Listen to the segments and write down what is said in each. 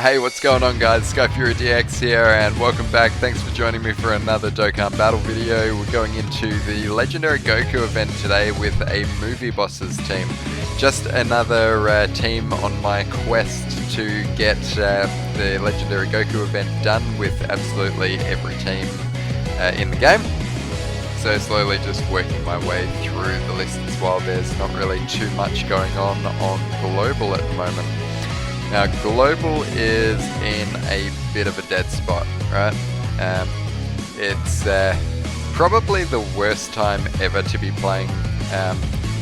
Hey, what's going on guys? SkyfuryDX here and welcome back. Thanks for joining me for another Dokkan battle video. We're going into the Legendary Goku event today with a movie bosses team. Just another team on my quest to get the Legendary Goku event done with absolutely every team in the game. So slowly just working my way through the lists while there's not really too much going on global at the moment. Now global is in a bit of a dead spot, right? It's probably the worst time ever to be playing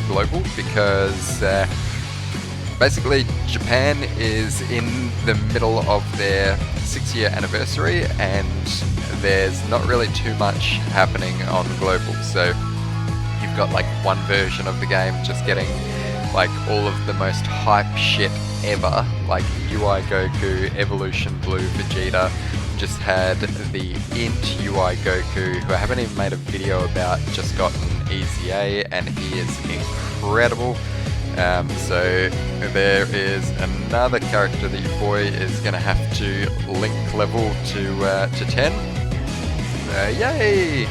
global because basically Japan is in the middle of their 6-year anniversary and there's not really too much happening on global. So you've got like one version of the game just getting like all of the most hype shit ever, like UI Goku, Evolution Blue Vegeta. Just had the Int UI Goku, who I haven't even made a video about, just gotten Easy A, and he is incredible. So there is another character that your boy is going to have to link level to 10. Yay!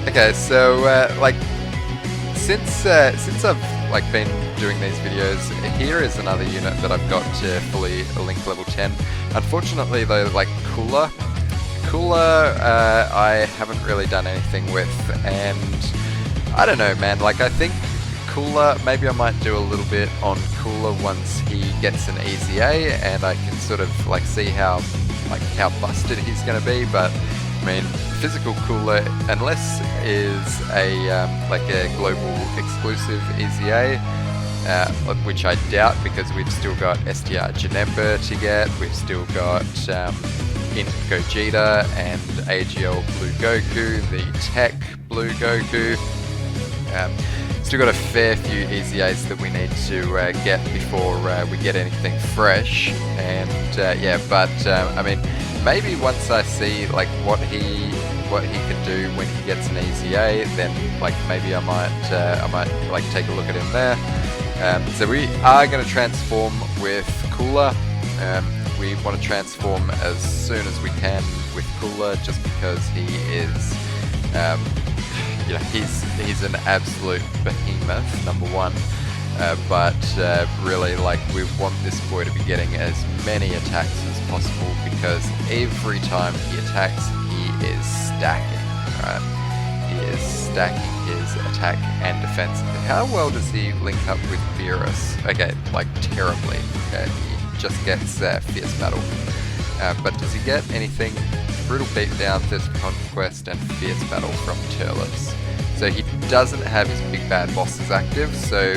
Okay, so like since I've like been doing these videos, here is another unit that I've got to fully link level 10. Unfortunately though, like Cooler I haven't really done anything with, and I don't know man, like I think Cooler, maybe I might do a little bit on Cooler once he gets an Easy A and I can sort of like see how busted he's going to be. But I mean, physical Cooler, unless is a like a global exclusive Easy A, which I doubt because we've still got SDR Janemba to get, we've still got Int Gogeta and AGL Blue Goku, the Tech Blue Goku. Still got a fair few Easy A's that we need to get before we get anything fresh, and yeah, but I mean, maybe once I see like what he can do when he gets an Easy A, then like maybe I might like take a look at him there. So we are going to transform with Cooler. We want to transform as soon as we can with Cooler, just because he is you know, he's an absolute behemoth, number one. But really, like, we want this boy to be getting as many attacks as possible, because every time he attacks, he is stacking, right? He is stacking his attack and defense. How well does he link up with Beerus? Okay, like, terribly. Okay, he just gets Fierce Battle. But does he get anything? Brutal Beatdown, Thirst for Conquest, and Fierce Battle from Turles. So he doesn't have his big bad bosses active, so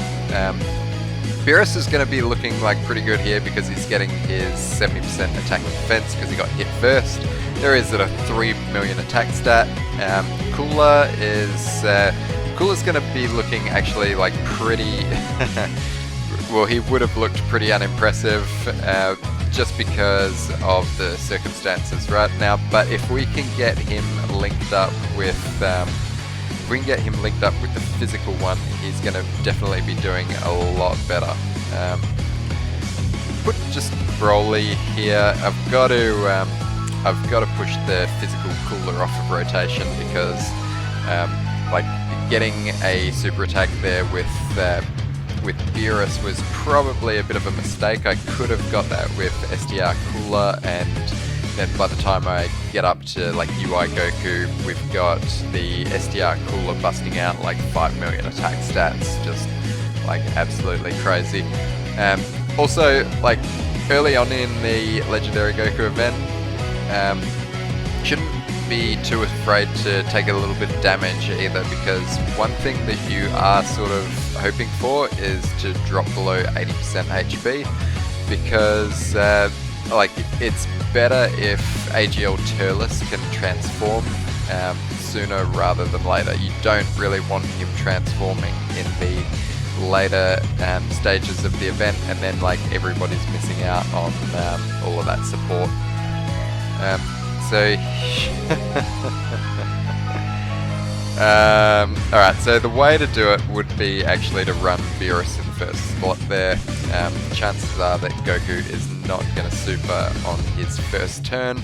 Beerus is going to be looking like pretty good here because he's getting his 70% attack and defense because he got hit first. There is a 3 million attack stat. Cooler's going to be looking actually like pretty well, he would have looked pretty unimpressive just because of the circumstances right now. But if we can get him linked up with the physical one, he's going to definitely be doing a lot better. Put just Broly here. I've got to push the physical Cooler off of rotation because like getting a super attack there with Beerus was probably a bit of a mistake. I could have got that with SDR Cooler, and then by the time I get up to like UI Goku, we've got the SDR Cooler busting out like 5 million attack stats, just like absolutely crazy. Also, like early on in the Legendary Goku event, shouldn't be too afraid to take a little bit of damage either, because one thing that you are sort of hoping for is to drop below 80% HP, because like it's better if AGL Turles can transform sooner rather than later. You don't really want him transforming in the later stages of the event, and then like everybody's missing out on all of that support. Alright, so the way to do it would be actually to run Beerus in first slot there. Chances are that Goku is not going to super on his first turn,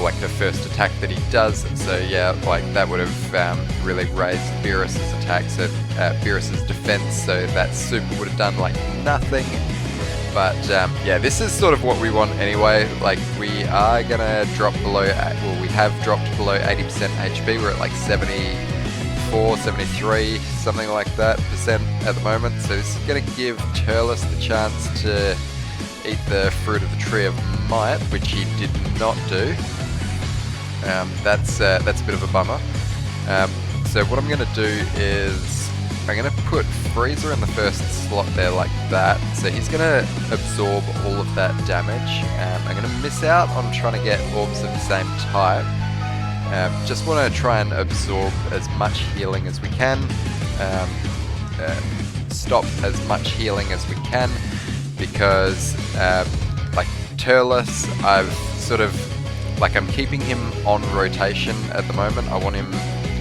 like the first attack that he does. So yeah, like that would have really raised Beerus's attack, so Beerus's defense. So that super would have done like nothing. But yeah, this is sort of what we want anyway. Like we are gonna drop below, well, we have dropped below 80% HP. We're at like 74, 73, something like that percent at the moment. So this is gonna give Turles the chance to eat the fruit of the tree of might, which he did not do. That's a bit of a bummer. So what I'm gonna do is I'm going to put Frieza in the first slot there like that, so he's going to absorb all of that damage. I'm going to miss out on trying to get orbs of the same type. Just want to try and absorb as much healing as we can, stop as much healing as we can, because like Turles, I've sort of, like I'm keeping him on rotation at the moment. I want him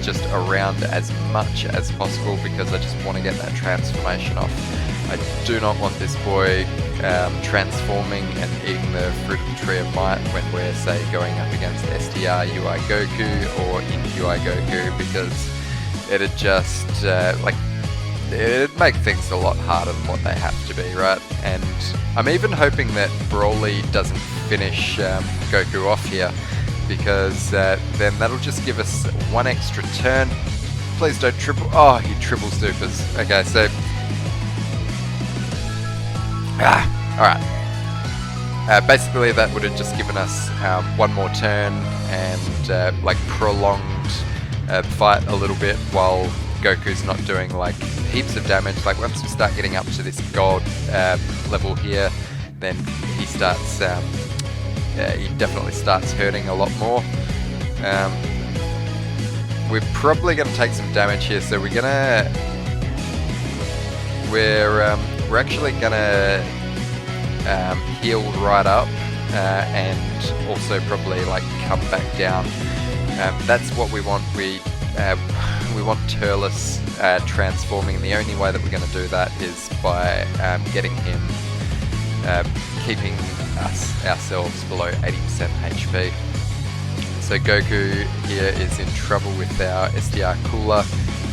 just around as much as possible because I just want to get that transformation off. I do not want this boy transforming and eating the fruit of the tree of might when we're, say, going up against SDR UI Goku or in UI Goku, because it'd just like it'd make things a lot harder than what they have to be, right? And I'm even hoping that Broly doesn't finish Goku off here, because then that'll just give us one extra turn. Please don't triple. Oh, he triple supers. Okay, so alright. Basically, that would have just given us one more turn and like prolonged the fight a little bit while Goku's not doing like heaps of damage. Like once we start getting up to this gold level here, then he starts. He definitely starts hurting a lot more. We're probably going to take some damage here, so we're actually going to heal right up and also probably like come back down. That's what we want. We want Turles transforming. The only way that we're going to do that is by getting him keeping ourselves below 80% HP. So Goku here is in trouble with our SDR cooler,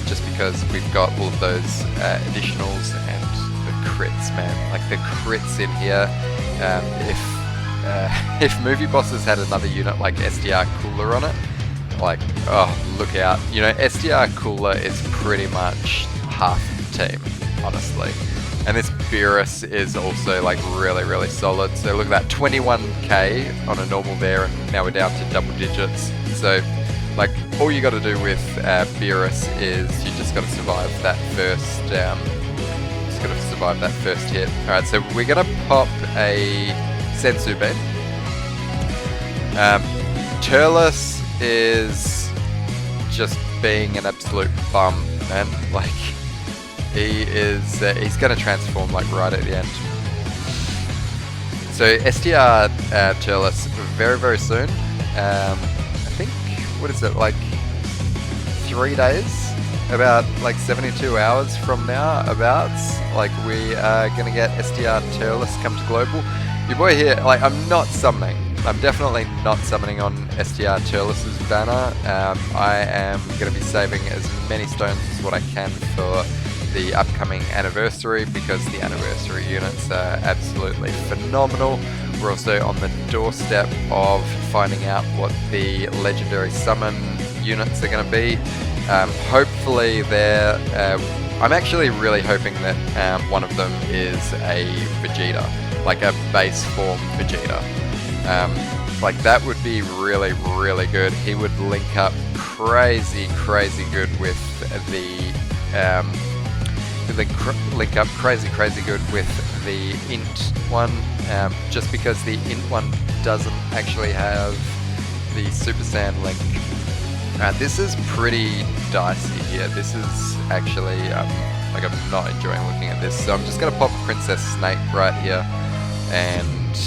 just because we've got all of those additionals and the crits, man. Like the crits in here. If Movie Bosses had another unit like SDR cooler on it, like, oh, look out. You know, SDR cooler is pretty much half the team, honestly. And this Beerus is also like really, really solid. So look at that, 21k on a normal there, and now we're down to double digits. So like all you got to do with Beerus is you just got to survive that first, hit. All right, so we're gonna pop a Sensu Bean. Turles is just being an absolute bum, man. Like. He's going to transform like right at the end. So SDR Turles very, very soon. I think, what is it, like 3 days? About like 72 hours from now, like we are going to get SDR Turles come to global. Your boy here, like I'm not summoning. I'm definitely not summoning on SDR Turles' banner. I am going to be saving as many stones as what I can for the upcoming anniversary, because the anniversary units are absolutely phenomenal. We're also on the doorstep of finding out what the legendary summon units are going to be. Hopefully they're... I'm actually really hoping that one of them is a Vegeta, like a base form Vegeta. Like that would be really, really good. He would link up crazy good with the... link up crazy good with the int one, just because the int one doesn't actually have the Super Saiyan link. This is pretty dicey here. This is actually like I'm not enjoying looking at this, so I'm just gonna pop Princess Snake right here, and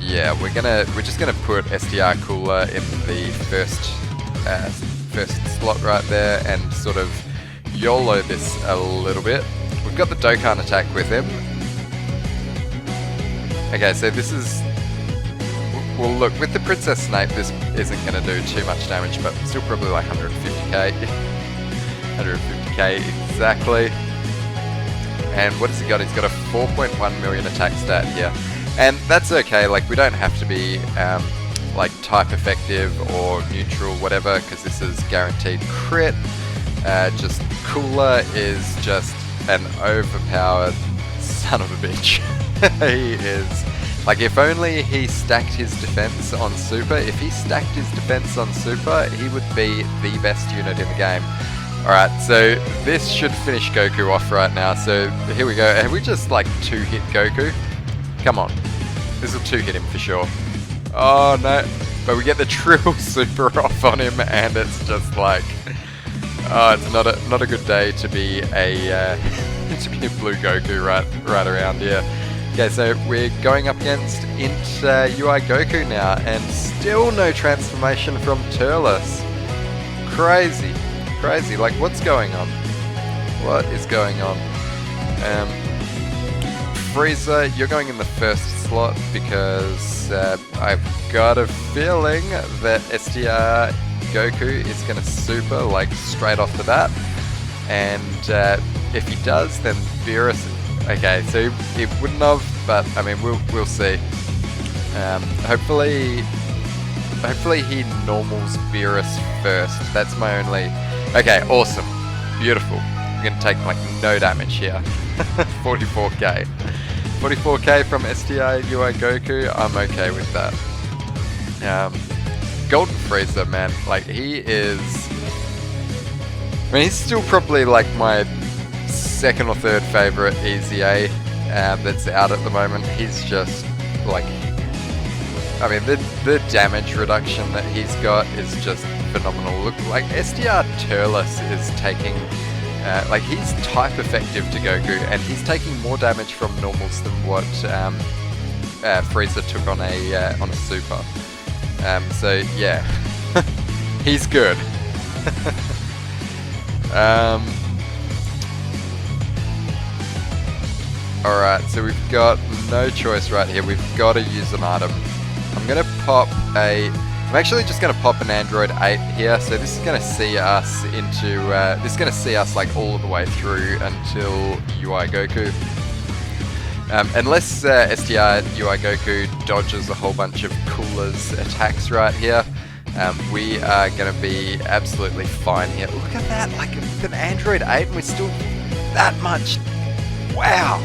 yeah, we're just gonna put SDR Cooler in the first slot right there and sort of YOLO this a little bit. got the Dokkan attack with him. Okay, so this is... Well, look, with the Princess Snape, this isn't going to do too much damage, but still probably like 150k. 150k, exactly. And what has he got? He's got a 4.1 million attack stat here. And that's okay, like, we don't have to be, like, type effective or neutral, whatever, because this is guaranteed crit. Just Cooler is just an overpowered son of a bitch. He is... Like, if only he stacked his defense on Super, if he stacked his defense on Super, he would be the best unit in the game. Alright, so this should finish Goku off right now, so here we go. Have we just, like, 2-hit Goku? Come on. This will 2-hit him for sure. Oh, no. But we get the triple Super off on him, and it's just like... Oh, it's not a good day to be a blue Goku right around here. Okay, so we're going up against Int UI Goku now, and still no transformation from Turles. Crazy. Crazy. Like, what's going on? What is going on? Frieza, you're going in the first slot because I've got a feeling that STR Goku is going to super, like, straight off the bat. And if he does, then Beerus... Okay, so he wouldn't have, but I mean, we'll see. Hopefully he normals Beerus first. That's my only... Okay, awesome. Beautiful. I'm going to take, like, no damage here. 44k. 44k from STI UI Goku. I'm okay with that. Golden Frieza, man. Like, he is... I mean, he's still probably, like, my second or third favorite EZA that's out at the moment. He's just, like... I mean, the damage reduction that he's got is just phenomenal. Look, like, SDR Turles is taking... like, he's type effective to Goku, and he's taking more damage from normals than what Frieza took on a super. So, yeah. He's good. Alright, so we've got no choice right here. We've got to use an item. I'm going to pop a... I'm actually just going to pop an Android 8 here, so this is going to see us into... this is going to see us, like, all the way through until UI Goku. Unless SDR UI Goku dodges a whole bunch of Cooler's attacks right here, we are going to be absolutely fine here. Look at that, like, with an Android 8 and we're still that much... Wow!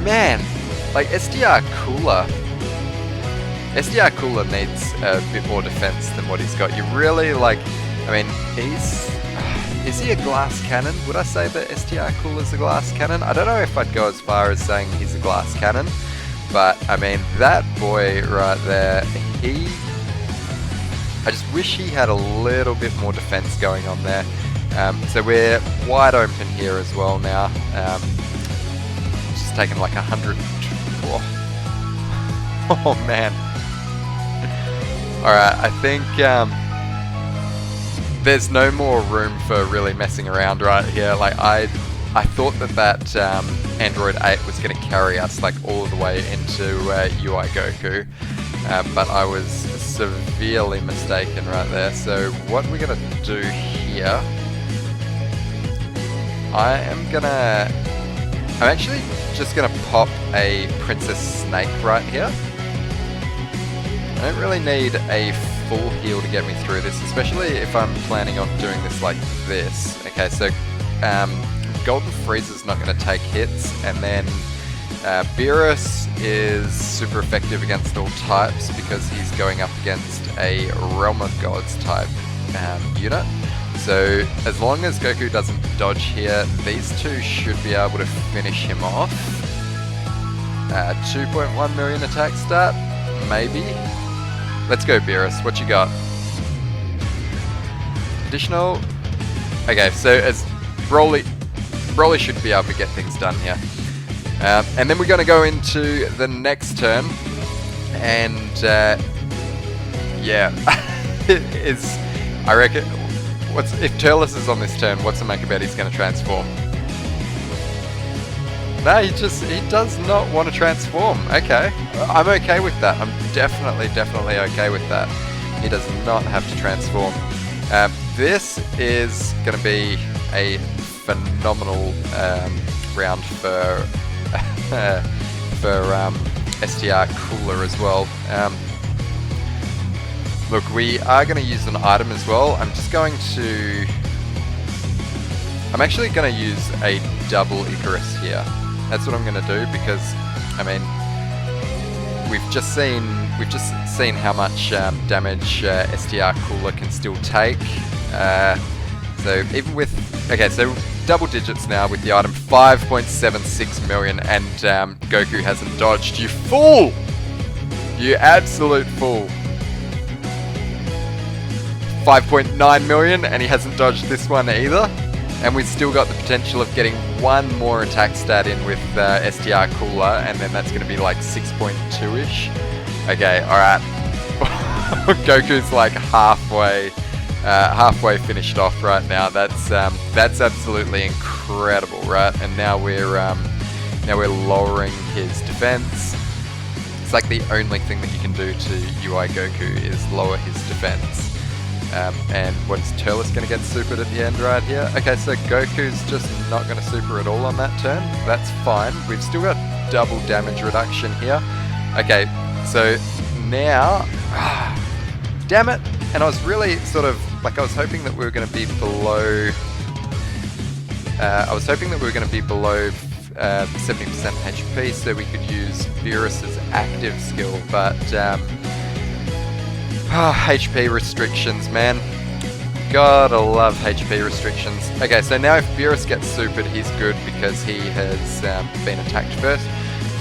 Man! Like, SDR Cooler needs a bit more defense than what he's got. You really, like, I mean, is he a glass cannon? Would I say that STR Cooler's a glass cannon? I don't know if I'd go as far as saying he's a glass cannon, but, I mean, that boy right there, I just wish he had a little bit more defense going on there. So we're wide open here as well now. Just taking like 100... Oh man. Alright, I think there's no more room for really messing around right here. Like, I thought that Android 8 was going to carry us, like, all the way into UI Goku, but I was severely mistaken right there. So what we're going to do here, I'm actually just going to pop a Princess Snake right here. I don't really need a full heal to get me through this, especially if I'm planning on doing this like this. Okay, so Golden Frieza's not going to take hits, and then Beerus is super effective against all types because he's going up against a Realm of Gods type unit. So as long as Goku doesn't dodge here, these two should be able to finish him off. 2.1 million attack stat, maybe. Let's go, Beerus. What you got? Additional. Okay, so as Broly should be able to get things done here. And then we're going to go into the next turn, and yeah, I reckon. If Turles is on this turn, what's the make about he's going to transform? No, he does not want to transform. Okay, I'm okay with that. I'm definitely okay with that. He does not have to transform. This is going to be a phenomenal round for STR Cooler as well. Look, we are going to use an item as well. I'm actually going to use a double Icarus here. That's what I'm going to do because, I mean, we've just seen how much damage STR Cooler can still take. So even with, okay, so double digits now with the item, 5.76 million, and Goku hasn't dodged. You fool! You absolute fool. 5.9 million, and he hasn't dodged this one either. And we've still got the potential of getting one more attack stat in with STR Cooler, and then that's going to be like 6.2-ish. Okay, alright. Goku's like halfway finished off right now. That's absolutely incredible, right? And now we're lowering his defense. It's like the only thing that you can do to UI Goku is lower his defense. And what is Turles going to get supered at the end right here? Okay, so Goku's just not going to super at all on that turn. That's fine. We've still got double damage reduction here. Okay, so now... damn it! And I was really sort of... like, I was hoping that we were going to be below... 70% HP so we could use Beerus's active skill, but... HP restrictions, man. Gotta love HP restrictions. Okay, so now if Beerus gets supered, he's good because he has been attacked first.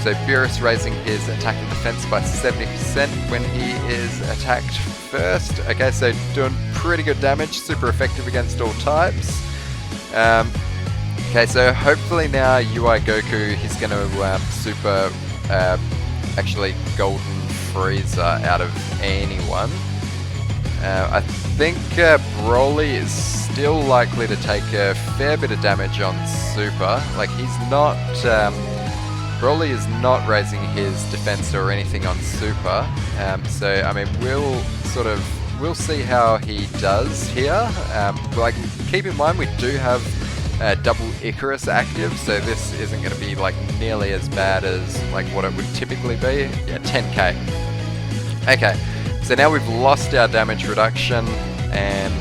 So Beerus raising his attack and defense by 70% when he is attacked first. Okay, so doing pretty good damage, super effective against all types. Okay, so hopefully now UI Goku, he's going to super actually Golden Frieza out of anyone. I think Broly is still likely to take a fair bit of damage on super. Like, he's not... Broly is not raising his defense or anything on super. So, I mean, we'll see how he does here. Like, keep in mind we do have double Icarus active, so this isn't going to be like nearly as bad as like what it would typically be. Yeah, 10k. Okay, so now we've lost our damage reduction, and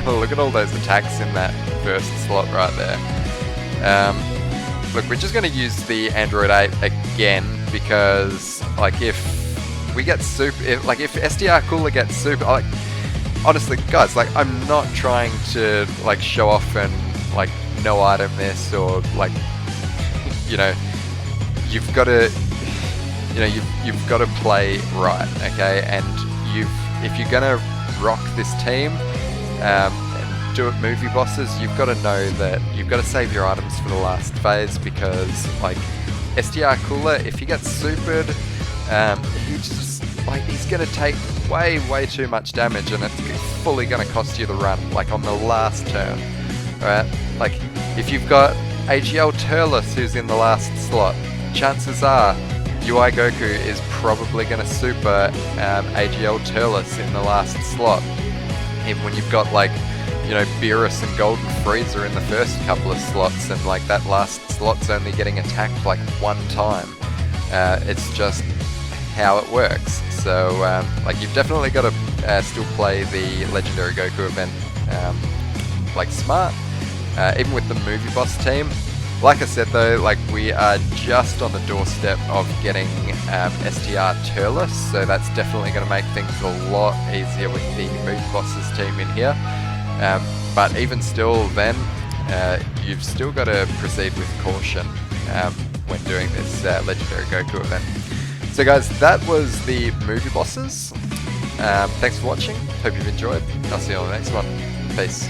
look at all those attacks in that first slot right there. Look, we're just going to use the Android 8 again because, like, if we get super, if STR Cooler gets super, like, honestly, guys, like, I'm not trying to, like, show off and, like, no item this or, like, you know, you've got to, you know, you've got to play right, okay? And if you're gonna rock this team and do it movie bosses, you've got to know that you've got to save your items for the last phase, because, like, STR Cooler, if he gets supered, he's gonna take way too much damage, and it's fully gonna cost you the run, like, on the last turn. Alright, like, if you've got AGL Turles who's in the last slot, chances are UI Goku is probably gonna super AGL Turles in the last slot. Even when you've got, like, you know, Beerus and Golden Frieza in the first couple of slots, and, like, that last slot's only getting attacked like one time. It's just how it works. So, like, you've definitely got to still play the Legendary Goku event, like, smart. Even with the movie boss team. Like I said though, like, we are just on the doorstep of getting STR Turles, so that's definitely going to make things a lot easier with the movie bosses team in here. But even still then, you've still got to proceed with caution when doing this Legendary Goku event. So guys, that was the movie bosses. Thanks for watching, hope you've enjoyed. I'll see you on the next one. Peace.